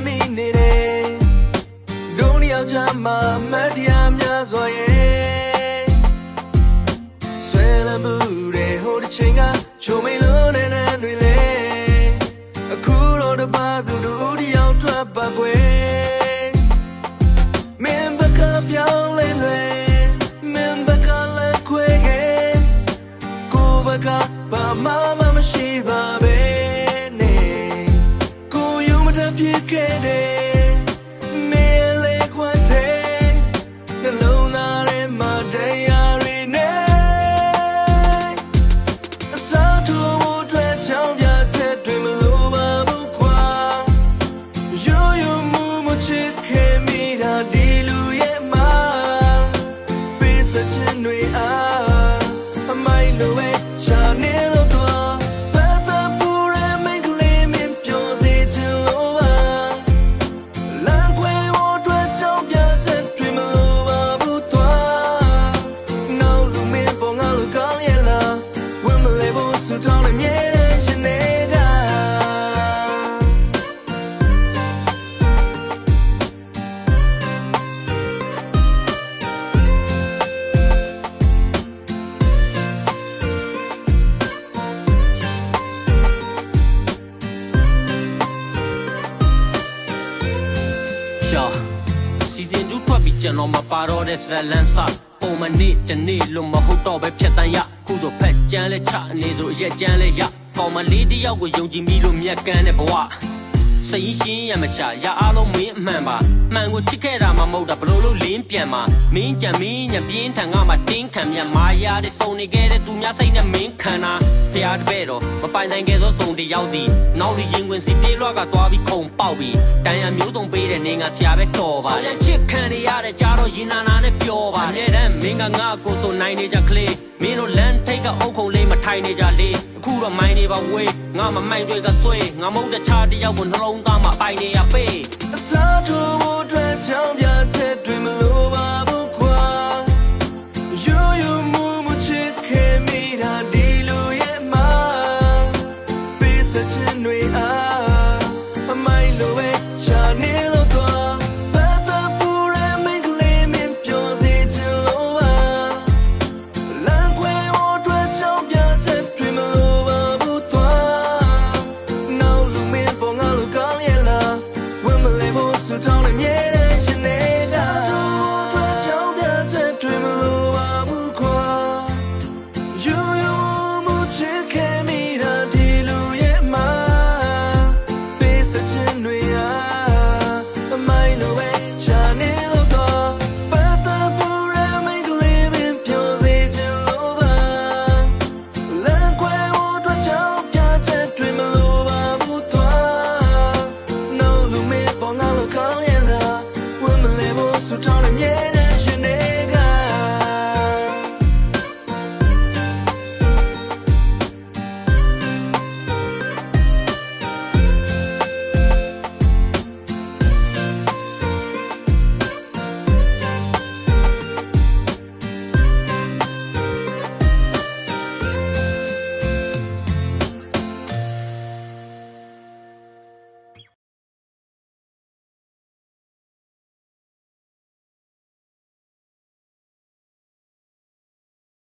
မိနေတယ်ဒုံယောက်ျားမှာမတရားများစွာရဲ့ဆွဲလန်းမှုတဲ့ဟိုတစ်ချိန်ကချိုမိန်လုံးနဲ့နဲ့တွေလေအခုတော့တပါသူတို့တယောက်ထွက်ပါကွယ်မင်းဘကပြောင်းလဲလွယ်မင်းဘကလည်းခွေခဲ့ကိုဘကဘာမှမရှိပါပဲနဲ့ကိုယူမတဖြစ်ခဲ့တယ်စီစဉ်ကျူးထွက်ပြီးကျွန်တော်မပါတော့တဲ့ဇလန်းစားပုံမနေ့တနေ့လို့မဟုတ်တော့ပဲဖြတ်တန်းရခုဆိုဖက်ကြမ်းလဲချနေဆိုအရက်ကြမ်းလဲရကောင်မလေးတယောက်ကိုယုံကြည်မိလို့မြက်ကန်းတဲ့ဘဝစိတ်ရှင်းရမရှာရအားလုံးမင်းအမှန်ပါမှန်ကိုချစ်ခဲ့တာမှမဟုတ်တာဘလို့လို့လင်းပြန်မှာမင်းကြံမင်းညပြင်းထန်ကမှတင်းခံမြတ်မာယာတဲ့စုံနေခဲ့တဲ့သူများစိတ်နဲ့မင်းခံတာတရားတပည့်တော့မပိုင်နိုင်ခဲ့သောစုံတယောက်သည်နောက်ဒီရင်ဝင်စီပြေးလွှားကသွားပြီးခုံပေါက်ပြီးတန်ရမျိုးတုံပေးတဲ့နေငါဆရာပဲတော်ပါလေချစ်ခံရတဲ့ကြားတော့ရင်နာနာနဲ့ပျော်ပါနဲ့တမ်းမင်းကငါကိုဆိုနိုင်နေကြကလေးမင်းတို့လမ်းထိတ်ကအုပ်ခုံလေးမထိုင်နေကြလေအခုတော့မိုင်းနေပါဝေးငါမမိုင်းတွေကဆွေးငါမဟုတ်တဲ့ခြားတယောက်ကိုနှလုံးသားမှာပိုင်နေရပေးအစားထိုးဖို့အတွက်ကြောင်းပြချက်တွေမ